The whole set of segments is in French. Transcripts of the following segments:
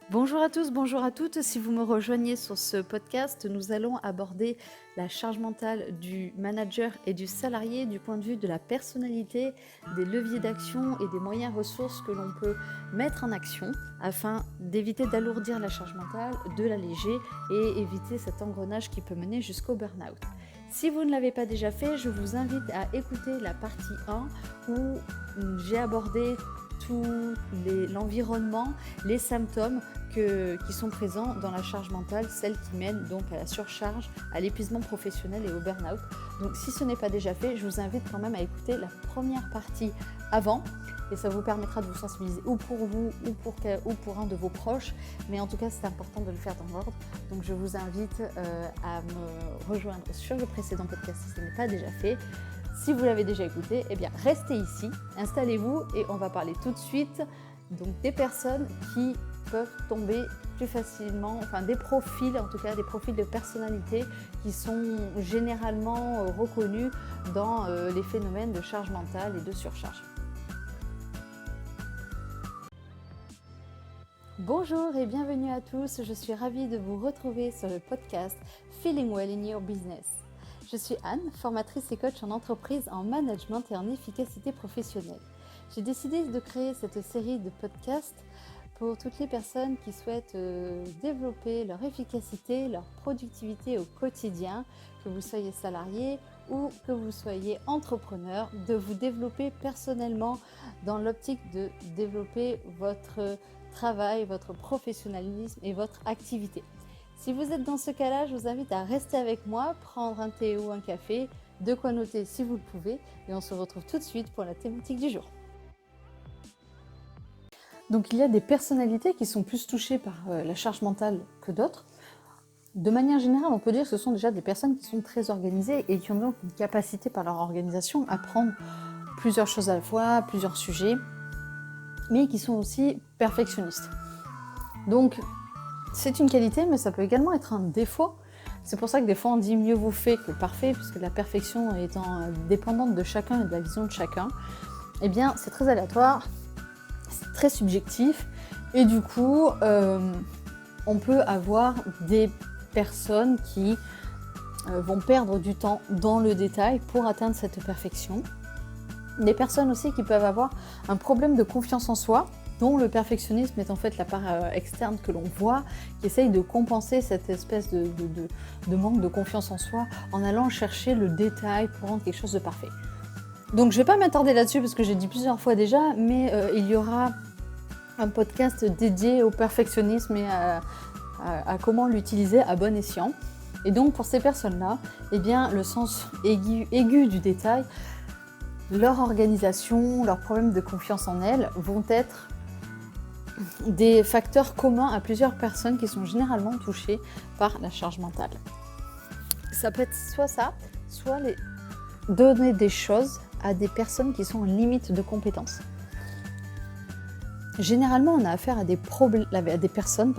Bonjour à tous, bonjour à toutes. Si vous me rejoignez sur ce podcast, nous allons aborder la charge mentale du manager et du salarié du point de vue de la personnalité, des leviers d'action et des moyens ressources que l'on peut mettre en action afin d'éviter d'alourdir la charge mentale, de l'alléger et éviter cet engrenage qui peut mener jusqu'au burn-out. Si vous ne l'avez pas déjà fait, je vous invite à écouter la partie 1 où j'ai abordé tout l'environnement, les symptômes qui sont présents dans la charge mentale, celles qui mènent donc à la surcharge, à l'épuisement professionnel et au burn-out. Donc si ce n'est pas déjà fait, je vous invite quand même à écouter la première partie avant et ça vous permettra de vous sensibiliser ou pour vous ou pour un de vos proches, mais en tout cas c'est important de le faire dans l'ordre. Donc je vous invite à me rejoindre sur le précédent podcast si ce n'est pas déjà fait. Si vous l'avez déjà écouté, eh bien restez ici, installez-vous et on va parler tout de suite donc des personnes qui peuvent tomber plus facilement, enfin des profils, en tout cas des profils de personnalité qui sont généralement reconnus dans les phénomènes de charge mentale et de surcharge. Bonjour et bienvenue à tous, je suis ravie de vous retrouver sur le podcast Feeling Well in Your Business. Je suis Anne, formatrice et coach en entreprise, en management et en efficacité professionnelle. J'ai décidé de créer cette série de podcasts pour toutes les personnes qui souhaitent développer leur efficacité, leur productivité au quotidien, que vous soyez salarié ou que vous soyez entrepreneur, de vous développer personnellement dans l'optique de développer votre travail, votre professionnalisme et votre activité. Si vous êtes dans ce cas-là, je vous invite à rester avec moi, prendre un thé ou un café, de quoi noter si vous le pouvez, et on se retrouve tout de suite pour la thématique du jour. Donc il y a des personnalités qui sont plus touchées par la charge mentale que d'autres. De manière générale, on peut dire que ce sont déjà des personnes qui sont très organisées et qui ont donc une capacité par leur organisation à prendre plusieurs choses à la fois, plusieurs sujets, mais qui sont aussi perfectionnistes. Donc c'est une qualité, mais ça peut également être un défaut. C'est pour ça que des fois on dit mieux vaut fait que parfait, puisque la perfection étant dépendante de chacun et de la vision de chacun, eh bien c'est très aléatoire, c'est très subjectif, et du coup on peut avoir des personnes qui vont perdre du temps dans le détail pour atteindre cette perfection. Des personnes aussi qui peuvent avoir un problème de confiance en soi, dont le perfectionnisme est en fait la part externe que l'on voit, qui essaye de compenser cette espèce de manque de confiance en soi en allant chercher le détail pour rendre quelque chose de parfait. Donc je ne vais pas m'attarder là-dessus parce que j'ai dit plusieurs fois déjà, mais il y aura un podcast dédié au perfectionnisme et à comment l'utiliser à bon escient. Et donc pour ces personnes-là, eh bien, le sens aigu du détail, leur organisation, leurs problèmes de confiance en elles vont être des facteurs communs à plusieurs personnes qui sont généralement touchées par la charge mentale. Ça peut être soit ça, soit donner des choses à des personnes qui sont en limite de compétences. Généralement, on a affaire à des personnes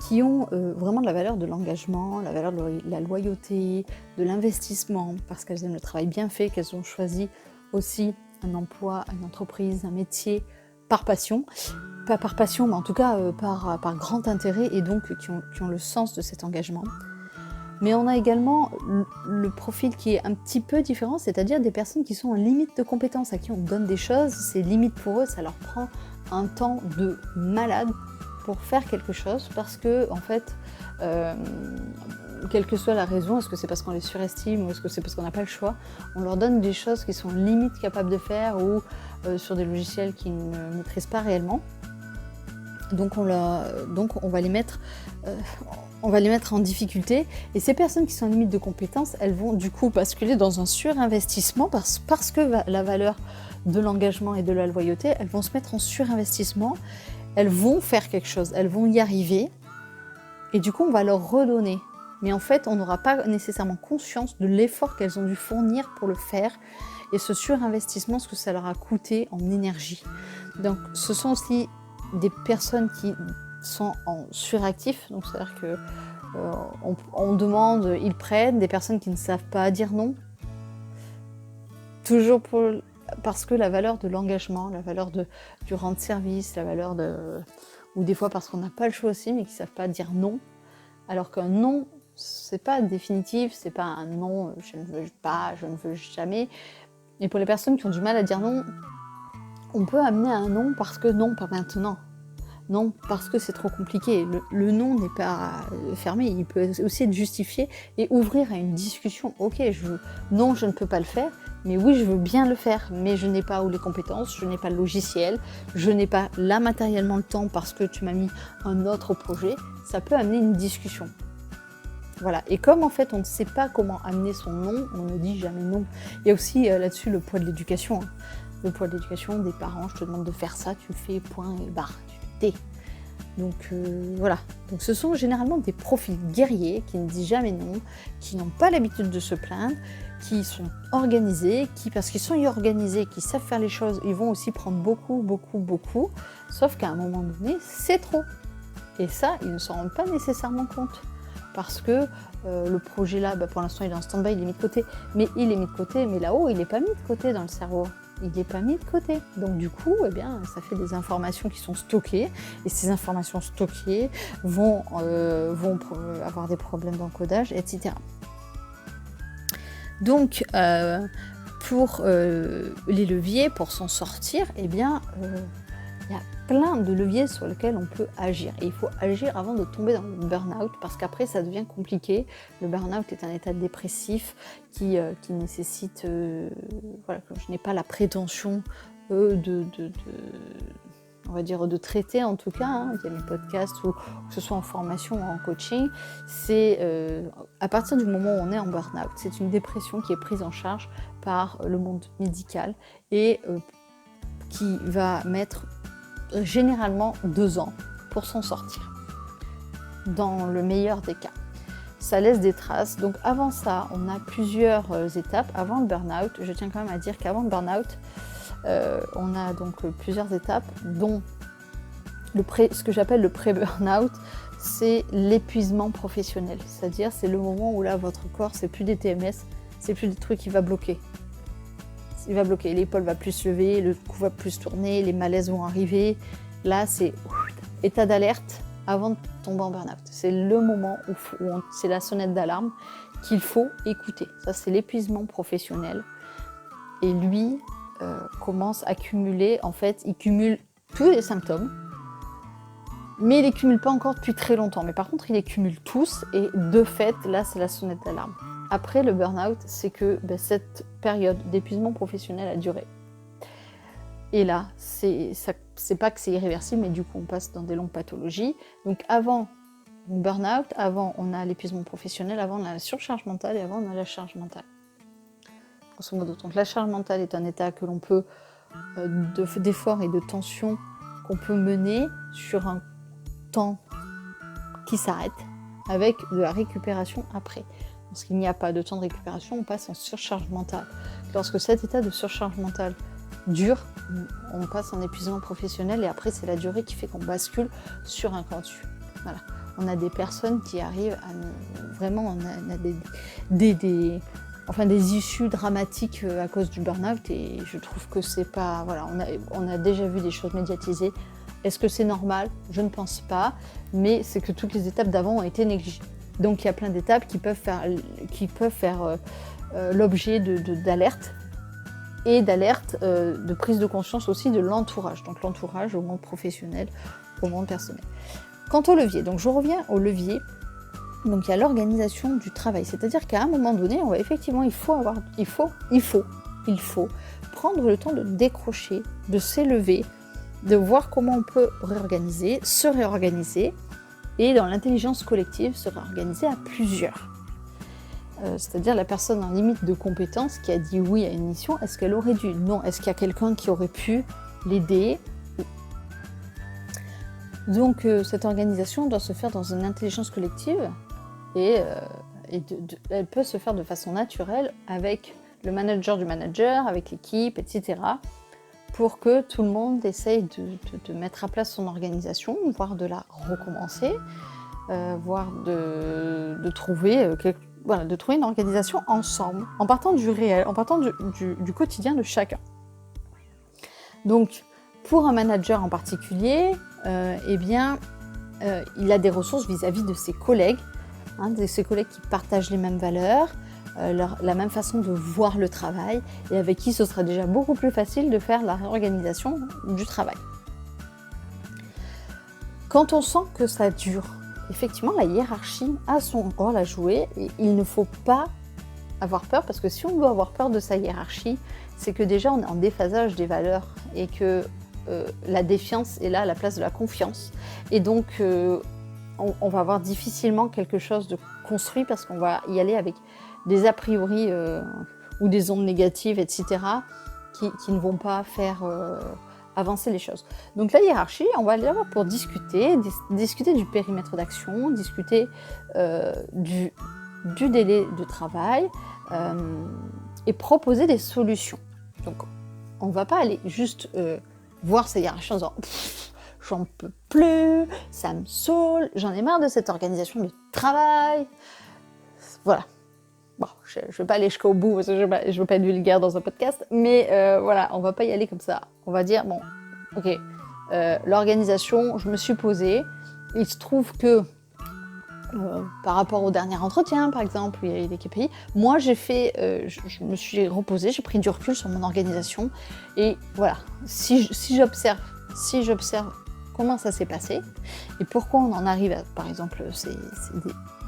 qui ont vraiment de la valeur de l'engagement, la valeur de la loyauté, de l'investissement, parce qu'elles aiment le travail bien fait, qu'elles ont choisi aussi un emploi, une entreprise, un métier par passion. Pas par passion, mais en tout cas par grand intérêt, et donc qui ont le sens de cet engagement. Mais on a également le profil qui est un petit peu différent, c'est-à-dire des personnes qui sont en limite de compétences, à qui on donne des choses, c'est limite pour eux, ça leur prend un temps de malade pour faire quelque chose, parce que en fait, quelle que soit la raison, est-ce que c'est parce qu'on les surestime ou est-ce que c'est parce qu'on n'a pas le choix, on leur donne des choses qui sont limite capables de faire ou sur des logiciels qu'ils ne maîtrisent pas réellement. Donc on va les mettre en difficulté, et ces personnes qui sont en limite de compétences, elles vont du coup basculer dans un surinvestissement parce que la valeur de l'engagement et de la loyauté, elles vont se mettre en surinvestissement, elles vont faire quelque chose, elles vont y arriver, et du coup on va leur redonner. Mais en fait, on n'aura pas nécessairement conscience de l'effort qu'elles ont dû fournir pour le faire, et ce surinvestissement, ce que ça leur a coûté en énergie. Donc ce sont aussi des personnes qui sont en suractif, donc c'est-à-dire que on demande, ils prennent, des personnes qui ne savent pas dire non, toujours parce que la valeur de l'engagement, la valeur du rendre service, la valeur ou des fois parce qu'on n'a pas le choix aussi, mais qui ne savent pas dire non. Alors qu'un non, c'est pas définitif, c'est pas un non, je ne veux pas, je ne veux jamais. Et pour les personnes qui ont du mal à dire non, on peut amener un non parce que non, pas maintenant. Non, parce que c'est trop compliqué. Le non n'est pas fermé, il peut aussi être justifié et ouvrir à une discussion. Ok, non, je ne peux pas le faire, mais oui, je veux bien le faire, mais je n'ai pas ou les compétences, je n'ai pas le logiciel, je n'ai pas là matériellement le temps parce que tu m'as mis un autre projet. Ça peut amener une discussion. Voilà. Et comme en fait on ne sait pas comment amener son non, on ne dit jamais non. Il y a aussi là-dessus le poids de l'éducation. Hein. Le poids de l'éducation des parents, je te demande de faire ça, tu fais point et barre. Donc voilà, donc ce sont généralement des profils guerriers qui ne disent jamais non, qui n'ont pas l'habitude de se plaindre, qui sont organisés, qui parce qu'ils sont organisés, qui savent faire les choses, ils vont aussi prendre beaucoup, sauf qu'à un moment donné, c'est trop. Et ça, ils ne s'en rendent pas nécessairement compte. Parce que le projet là, pour l'instant il est en stand-by, il est mis de côté, mais là-haut, il n'est pas mis de côté dans le cerveau. Il n'est pas mis de côté. Donc du coup, ça fait des informations qui sont stockées, et ces informations stockées vont avoir des problèmes d'encodage, etc. Donc, pour les leviers, pour s'en sortir, il y a plein de leviers sur lesquels on peut agir. Et il faut agir avant de tomber dans le burn-out, parce qu'après, ça devient compliqué. Le burn-out est un état dépressif qui nécessite... que je n'ai pas la prétention de traiter, en tout cas, hein, via les podcasts, ou que ce soit en formation ou en coaching. C'est à partir du moment où on est en burn-out, c'est une dépression qui est prise en charge par le monde médical et qui va mettre généralement 2 ans pour s'en sortir, dans le meilleur des cas. Ça laisse des traces. Donc avant ça, on a plusieurs étapes. Avant le burn-out, je tiens quand même à dire qu'avant le burn-out, on a donc plusieurs étapes, dont ce que j'appelle le pré-burn-out, c'est l'épuisement professionnel. C'est-à-dire, c'est le moment où là, votre corps, c'est plus des TMS, c'est plus des trucs qui va bloquer. Il va bloquer, l'épaule va plus se lever, le cou va plus tourner, les malaises vont arriver. Là, c'est état d'alerte avant de tomber en burn-out. C'est le moment où c'est la sonnette d'alarme qu'il faut écouter. Ça, c'est l'épuisement professionnel. Et lui commence à cumuler, en fait, il cumule tous les symptômes, mais il les cumule pas encore depuis très longtemps. Mais par contre, il les cumule tous, et de fait, là, c'est la sonnette d'alarme. Après le burn-out, c'est que cette période d'épuisement professionnel a duré. Et là, c'est pas que c'est irréversible, mais du coup, on passe dans des longues pathologies. Donc avant le burn-out, avant on a l'épuisement professionnel, avant on a la surcharge mentale, et avant on a la charge mentale. Grosso modo. Donc la charge mentale est un état que l'on peut, d'effort et de tension, qu'on peut mener sur un temps qui s'arrête, avec de la récupération après. Lorsqu'il n'y a pas de temps de récupération, on passe en surcharge mentale. Lorsque cet état de surcharge mentale dure, on passe en épuisement professionnel, et après c'est la durée qui fait qu'on bascule sur un camp dessus. Voilà. On a des personnes qui arrivent à vraiment, on a des issues dramatiques à cause du burn-out, et je trouve que c'est pas... Voilà, on a déjà vu des choses médiatisées. Est-ce que c'est normal ? Je ne pense pas, mais c'est que toutes les étapes d'avant ont été négligées. Donc il y a plein d'étapes qui peuvent faire l'objet d'alertes, et d'alertes de prise de conscience aussi de l'entourage. Donc l'entourage au monde professionnel, au monde personnel. Quant au levier, donc je reviens au levier. Donc il y a l'organisation du travail, c'est-à-dire qu'à un moment donné, il faut prendre le temps de décrocher, de s'élever, de voir comment on peut se réorganiser, et dans l'intelligence collective, se réorganiser à plusieurs. C'est-à-dire la personne en limite de compétence qui a dit oui à une mission, est-ce qu'elle aurait dû ? Non. Est-ce qu'il y a quelqu'un qui aurait pu l'aider ? Donc cette organisation doit se faire dans une intelligence collective, et elle peut se faire de façon naturelle avec le manager du manager, avec l'équipe, etc., pour que tout le monde essaye de mettre à place son organisation, voire de la recommencer, voire de trouver une organisation ensemble, en partant du réel, en partant du quotidien de chacun. Donc, Pour un manager en particulier, eh bien, il a des ressources vis-à-vis de ses collègues, de ses collègues qui partagent les mêmes valeurs, la même façon de voir le travail, et avec qui ce sera déjà beaucoup plus facile de faire la réorganisation du travail. Quand on sent que ça dure, effectivement, la hiérarchie a son rôle à jouer, et il ne faut pas avoir peur, parce que si on doit avoir peur de sa hiérarchie, c'est que déjà on est en déphasage des valeurs, et que la défiance est là à la place de la confiance. Et donc, on va avoir difficilement quelque chose de construit, parce qu'on va y aller avec des a priori ou des ondes négatives, etc., qui ne vont pas faire avancer les choses. Donc la hiérarchie, on va aller là pour discuter du périmètre d'action, discuter du délai de travail et proposer des solutions. Donc on ne va pas aller juste voir sa hiérarchie en disant « j'en peux plus, ça me saoule, j'en ai marre de cette organisation de travail ». Voilà. Bon, je ne vais pas aller jusqu'au bout parce que je ne veux pas être vulgaire dans un podcast, mais voilà, on ne va pas y aller comme ça. On va dire, bon, ok, l'organisation, je me suis posée, il se trouve que par rapport au dernier entretien, par exemple, où il y a eu des KPI, moi j'ai fait, je me suis reposée, j'ai pris du recul sur mon organisation, et voilà, si j'observe comment ça s'est passé, et pourquoi on en arrive à, par exemple, c'est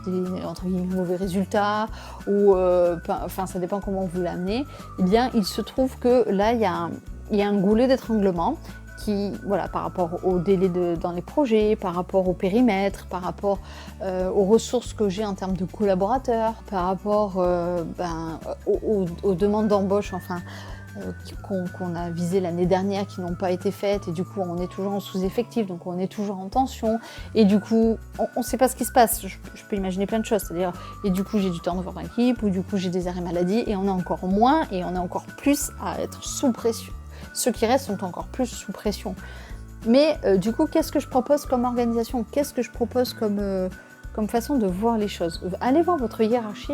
des entre guillemets mauvais résultats, ou enfin ça dépend comment vous l'amenez, eh bien il se trouve que là il y a un goulet d'étranglement qui, voilà, par rapport au délai dans les projets, par rapport au périmètre, par rapport aux ressources que j'ai en termes de collaborateurs, par rapport aux demandes d'embauche, enfin qu'on a visées l'année dernière, qui n'ont pas été faites, et du coup on est toujours en sous-effectif, donc on est toujours en tension, et du coup on ne sait pas ce qui se passe. Je peux imaginer plein de choses, c'est-à-dire, et du coup j'ai du turnover dans l'équipe, ou du coup j'ai des arrêts maladie, et on est encore moins, et on est encore plus à être sous pression. Ceux qui restent sont encore plus sous pression. Mais du coup, qu'est-ce que je propose comme organisation? Qu'est-ce que je propose comme façon de voir les choses? Allez voir votre hiérarchie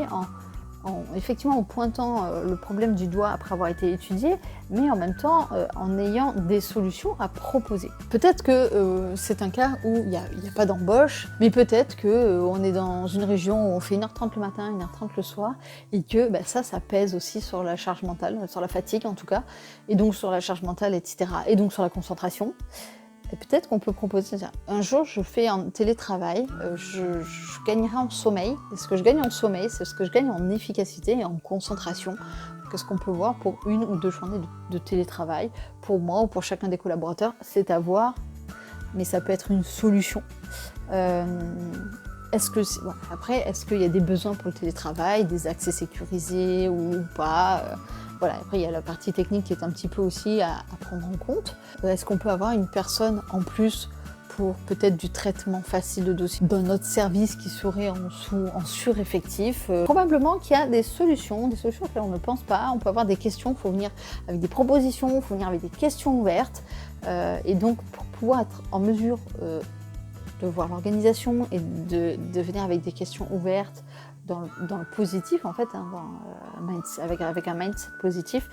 effectivement en pointant le problème du doigt après avoir été étudié, mais en même temps en ayant des solutions à proposer. Peut-être que c'est un cas où il n'y a pas d'embauche, mais peut-être qu'on est dans une région où on fait 1h30 le matin, 1h30 le soir, et que ça pèse aussi sur la charge mentale, sur la fatigue en tout cas, et donc sur la charge mentale, etc., et donc sur la concentration. Et peut-être qu'on peut proposer, un jour je fais un télétravail, je gagnerai en sommeil, et ce que je gagne en sommeil, c'est ce que je gagne en efficacité et en concentration. Qu'est-ce qu'on peut voir pour 1 ou 2 journées de télétravail, pour moi ou pour chacun des collaborateurs, c'est à voir, mais ça peut être une solution. Est-ce qu'il y a des besoins pour le télétravail, des accès sécurisés ou pas voilà, après il y a la partie technique qui est un petit peu aussi à prendre en compte. Est-ce qu'on peut avoir une personne en plus pour peut-être du traitement facile de dossier dans notre service qui serait en sureffectif? Probablement qu'il y a des solutions auxquelles on ne pense pas. On peut avoir des questions, il faut venir avec des propositions, il faut venir avec des questions ouvertes. Et donc pour pouvoir être en mesure de voir l'organisation et de venir avec des questions ouvertes, dans le positif en fait, avec un mindset positif,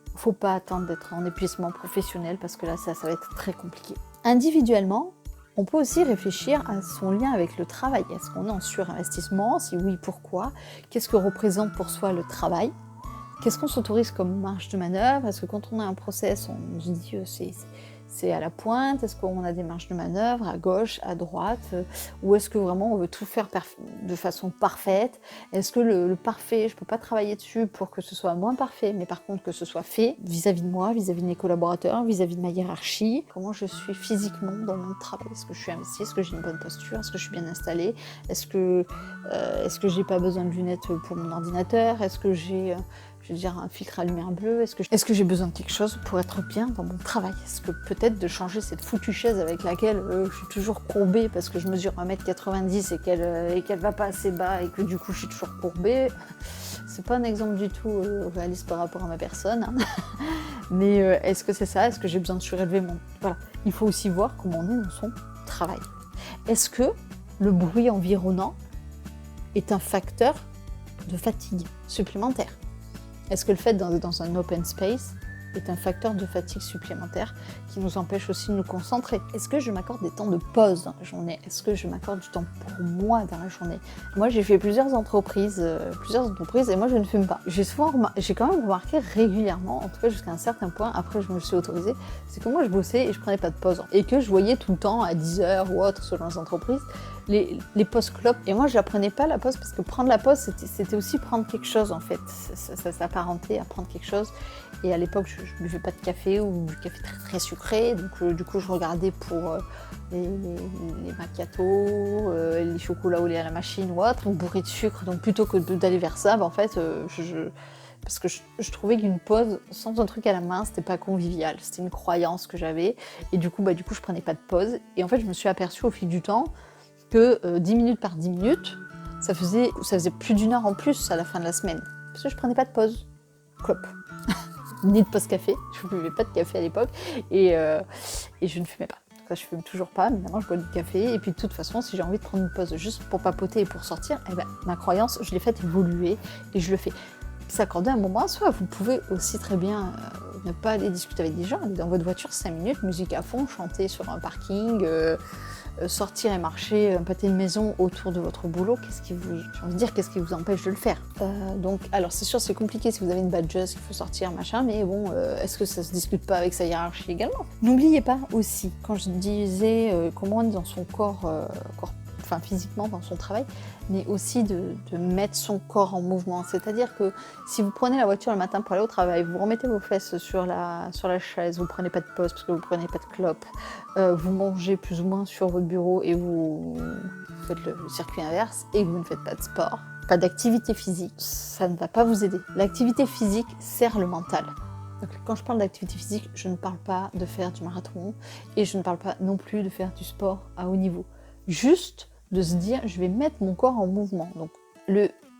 il ne faut pas attendre d'être en épuisement professionnel, parce que là ça va être très compliqué. Individuellement, on peut aussi réfléchir à son lien avec le travail. Est-ce qu'on est en surinvestissement? Si oui, pourquoi? Qu'est-ce que représente pour soi le travail? Qu'est-ce qu'on s'autorise comme marge de manœuvre? Parce que quand on a un process, on se dit c'est à la pointe. Est-ce qu'on a des marges de manœuvre à gauche, à droite, ou est-ce que vraiment on veut tout faire de façon parfaite? Est-ce que le parfait, je ne peux pas travailler dessus pour que ce soit moins parfait, mais par contre que ce soit fait vis-à-vis de moi, vis-à-vis de mes collaborateurs, vis-à-vis de ma hiérarchie? Comment je suis physiquement dans mon travail? Est-ce que je suis investie? Est-ce que j'ai une bonne posture? Est-ce que je suis bien installée? Est-ce que j'ai pas besoin de lunettes pour mon ordinateur? Est-ce que j'ai un filtre à lumière bleue? Est-ce que j'ai besoin de quelque chose pour être bien dans mon travail? Est-ce que peut-être de changer cette foutue chaise avec laquelle je suis toujours courbée parce que je mesure 1m90 et qu'elle va pas assez bas, et que du coup je suis toujours courbée? C'est pas un exemple du tout réaliste par rapport à ma personne, hein. Mais est-ce que c'est ça? Est-ce que j'ai besoin de surélever mon... Voilà. Il faut aussi voir comment on est dans son travail. Est-ce que le bruit environnant est un facteur de fatigue supplémentaire? Est-ce que le fait d'être dans un open space est un facteur de fatigue supplémentaire qui nous empêche aussi de nous concentrer. Est-ce que je m'accorde des temps de pause dans la journée? Est-ce que je m'accorde du temps pour moi dans la journée? Moi, j'ai fait plusieurs entreprises et moi, je ne fume pas. J'ai quand même remarqué régulièrement, en tout cas jusqu'à un certain point, après je me suis autorisée, c'est que moi, je bossais et je prenais pas de pause. Et que je voyais tout le temps, à 10h ou autre, selon les entreprises, les pauses clopes. Et moi, je la prenais pas, la pause, parce que prendre la pause, c'était aussi prendre quelque chose, en fait. Ça s'apparentait à prendre quelque chose. Et à l'époque, je ne buvais pas de café ou du café très, très sucré. Donc, du coup, je regardais pour les macchiatos, les chocolats au lait à la machine ou autre, bourrés de sucre. Donc, plutôt que d'aller vers ça, en fait, parce que je trouvais qu'une pause sans un truc à la main, c'était pas convivial. C'était une croyance que j'avais. Et du coup, je prenais pas de pause. Et en fait, je me suis aperçue au fil du temps que 10 minutes par 10 minutes, ça faisait plus d'une heure en plus à la fin de la semaine. Parce que je prenais pas de pause. Clope. Ni de pause café. Je ne buvais pas de café à l'époque. Et je ne fumais pas. En tout cas, je fume toujours pas, mais maintenant je bois du café. Et puis de toute façon, si j'ai envie de prendre une pause juste pour papoter et pour sortir, ma croyance, je l'ai faite évoluer et je le fais. S'accorder un moment, soit vous pouvez aussi très bien ne pas aller discuter avec des gens, aller dans votre voiture 5 minutes, musique à fond, chanter sur un parking, sortir et marcher un pâté de maison autour de votre boulot. Qu'est-ce qui vous empêche de le faire? Donc, alors c'est sûr, c'est compliqué si vous avez une badgeuse, qu'il faut sortir, machin, mais bon, est-ce que ça se discute pas avec sa hiérarchie également? N'oubliez pas aussi, quand je disais comment on est dans son corps, physiquement dans son travail, mais aussi de mettre son corps en mouvement. C'est-à-dire que si vous prenez la voiture le matin pour aller au travail, vous remettez vos fesses sur la chaise, vous ne prenez pas de pause parce que vous ne prenez pas de clope, vous mangez plus ou moins sur votre bureau et vous faites le circuit inverse et que vous ne faites pas de sport, pas d'activité physique, ça ne va pas vous aider. L'activité physique sert le mental. Donc, quand je parle d'activité physique, je ne parle pas de faire du marathon et je ne parle pas non plus de faire du sport à haut niveau. Juste de se dire, je vais mettre mon corps en mouvement. Donc,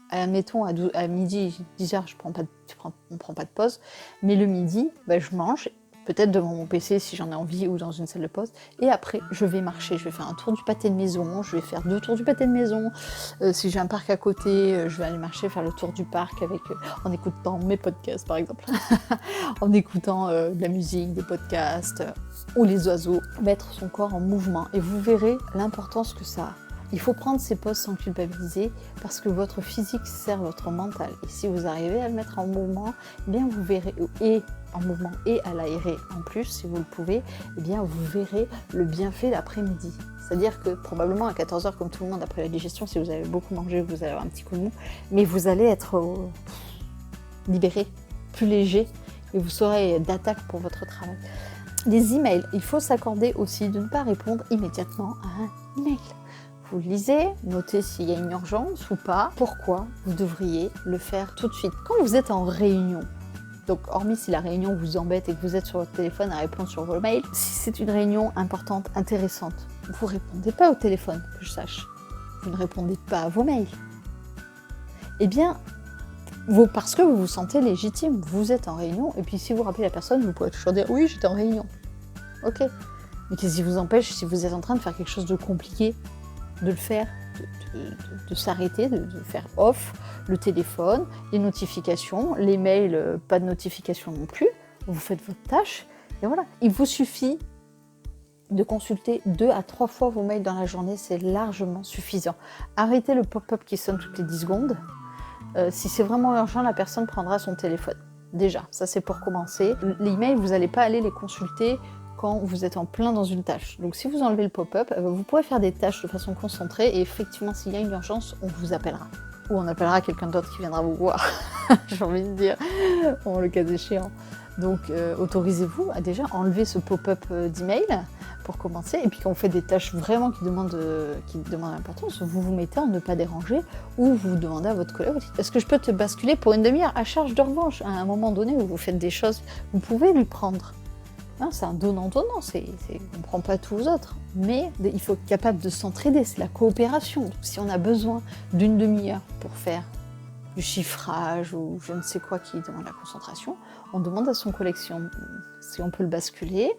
admettons, à midi, 10h, on ne prend pas de pause, mais le midi, je mange, peut-être devant mon PC si j'en ai envie, ou dans une salle de pause, et après, je vais marcher, je vais faire un tour du pâté de maison, je vais faire 2 tours du pâté de maison, si j'ai un parc à côté, je vais aller marcher, faire le tour du parc en écoutant mes podcasts, par exemple, en écoutant de la musique, des podcasts, ou les oiseaux, mettre son corps en mouvement, et vous verrez l'importance que ça a. Il faut prendre ces pauses sans culpabiliser parce que votre physique sert votre mental. Et si vous arrivez à le mettre en mouvement, eh bien vous verrez, et en mouvement et à l'aérer en plus, si vous le pouvez, eh bien vous verrez le bienfait l'après-midi. C'est-à-dire que probablement à 14h, comme tout le monde après la digestion, si vous avez beaucoup mangé, vous allez avoir un petit coup de mou, mais vous allez être libéré, plus léger, et vous serez d'attaque pour votre travail. Les emails, il faut s'accorder aussi de ne pas répondre immédiatement à un email. Vous lisez, notez s'il y a une urgence ou pas, pourquoi vous devriez le faire tout de suite. Quand vous êtes en réunion, donc hormis si la réunion vous embête et que vous êtes sur votre téléphone à répondre sur vos mails, si c'est une réunion importante, intéressante, vous ne répondez pas au téléphone, que je sache. Vous ne répondez pas à vos mails. Eh bien, parce que vous vous sentez légitime, vous êtes en réunion, et puis si vous rappelez la personne, vous pourrez toujours dire « oui, j'étais en réunion ». Ok. Mais qu'est-ce qui vous empêche, si vous êtes en train de faire quelque chose de compliqué, de le faire, de s'arrêter, de faire off le téléphone, les notifications, les mails, pas de notifications non plus, vous faites votre tâche, et voilà. Il vous suffit de consulter 2 à 3 fois vos mails dans la journée, c'est largement suffisant. Arrêtez le pop-up qui sonne toutes les 10 secondes. Si c'est vraiment urgent, la personne prendra son téléphone. Déjà, ça c'est pour commencer. Les mails, vous n'allez pas aller les consulter quand vous êtes en plein dans une tâche. Donc si vous enlevez le pop-up, vous pourrez faire des tâches de façon concentrée et effectivement s'il y a une urgence, on vous appellera. Ou on appellera quelqu'un d'autre qui viendra vous voir, j'ai envie de dire, bon, le cas échéant. Donc autorisez-vous à déjà enlever ce pop-up d'email pour commencer, et puis quand vous faites des tâches vraiment qui demandent l'importance, vous vous mettez en ne pas déranger, ou vous demandez à votre collègue, est-ce que je peux te basculer pour une demi-heure à charge de revanche? À un moment donné où vous faites des choses, vous pouvez lui prendre. Non, c'est un donnant-donnant, on ne prend pas tous les autres, mais il faut être capable de s'entraider, c'est la coopération. Donc, si on a besoin d'une demi-heure pour faire du chiffrage ou je ne sais quoi qui demande la concentration, on demande à son collègue si on peut le basculer,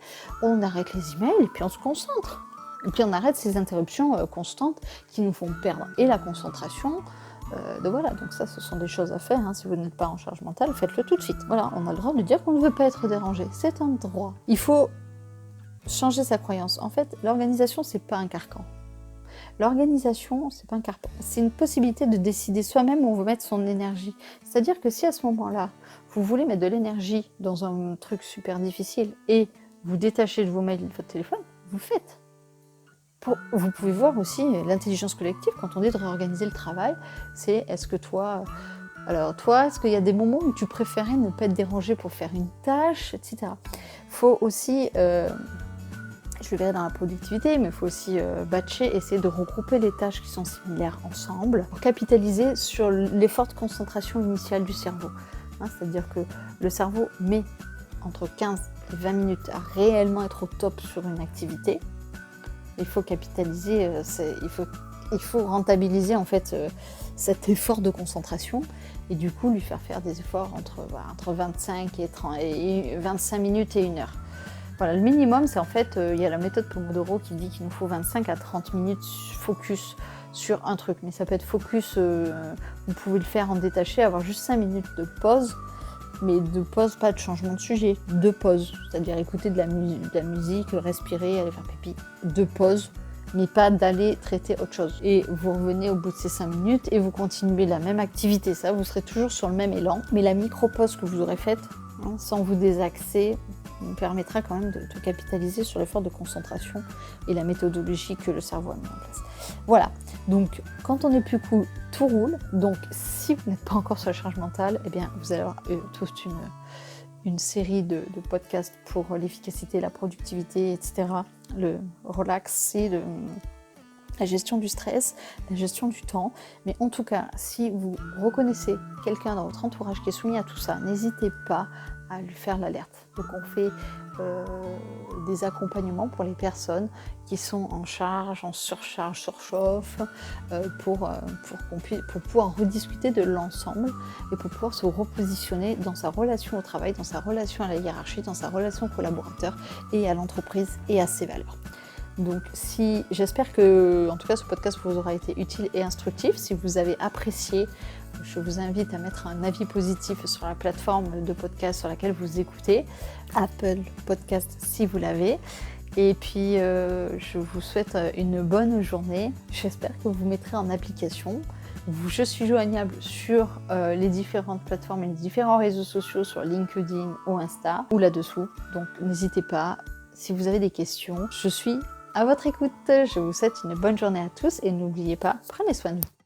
on arrête les emails et puis on se concentre. Et puis on arrête ces interruptions constantes qui nous font perdre et la concentration Donc voilà, donc ça, ce sont des choses à faire. Hein. Si vous n'êtes pas en charge mentale, faites-le tout de suite. Voilà, on a le droit de dire qu'on ne veut pas être dérangé. C'est un droit. Il faut changer sa croyance. En fait, l'organisation, c'est pas un carcan. L'organisation, c'est pas un carcan. C'est une possibilité de décider soi-même où on veut mettre son énergie. C'est-à-dire que si à ce moment-là, vous voulez mettre de l'énergie dans un truc super difficile et vous détachez de vos mails et de votre téléphone, vous faites. Vous pouvez voir aussi l'intelligence collective, quand on dit de réorganiser le travail, c'est est-ce qu'il y a des moments où tu préférais ne pas être dérangé pour faire une tâche, etc. Il faut aussi, je le verrai dans la productivité, mais il faut aussi batcher, essayer de regrouper les tâches qui sont similaires ensemble, pour capitaliser sur l'effort de concentration initial du cerveau. Hein, c'est-à-dire que le cerveau met entre 15 et 20 minutes à réellement être au top sur une activité. Il faut capitaliser, il faut rentabiliser en fait cet effort de concentration et du coup lui faire des efforts entre 25 et 25 minutes et 1 heure. Voilà, le minimum, c'est en fait, il y a la méthode Pomodoro qui dit qu'il nous faut 25 à 30 minutes focus sur un truc. Mais ça peut être focus, vous pouvez le faire en détaché, avoir juste 5 minutes de pause. Mais de pause, pas de changement de sujet, de pause, c'est-à-dire écouter de la musique, respirer, aller faire pipi, de pause, mais pas d'aller traiter autre chose. Et vous revenez au bout de ces 5 minutes et vous continuez la même activité, ça, vous serez toujours sur le même élan, mais la micro-pause que vous aurez faite, sans vous désaxer, vous permettra quand même de capitaliser sur l'effort de concentration et la méthodologie que le cerveau a mis en place. Voilà, donc quand on est plus cool, tout roule. Donc si vous n'êtes pas encore sur la charge mentale, eh bien vous allez avoir toute une série de podcasts pour l'efficacité, la productivité, etc. Le relax et la gestion du stress, la gestion du temps. Mais en tout cas, si vous reconnaissez quelqu'un dans votre entourage qui est soumis à tout ça, n'hésitez pas à lui faire l'alerte. Donc on fait des accompagnements pour les personnes qui sont en charge, en surcharge, surchauffe, pour pouvoir rediscuter de l'ensemble et pour pouvoir se repositionner dans sa relation au travail, dans sa relation à la hiérarchie, dans sa relation au collaborateur et à l'entreprise et à ses valeurs. Donc j'espère que en tout cas ce podcast vous aura été utile et instructif. Si vous avez apprécié, je vous invite à mettre un avis positif sur la plateforme de podcast sur laquelle vous écoutez, Apple Podcast si vous l'avez. Et puis je vous souhaite une bonne journée. J'espère que vous mettrez en application. Je suis joignable sur les différentes plateformes et les différents réseaux sociaux sur LinkedIn ou Insta ou là-dessous. Donc n'hésitez pas, si vous avez des questions, je suis à votre écoute. Je vous souhaite une bonne journée à tous et n'oubliez pas, prenez soin de vous.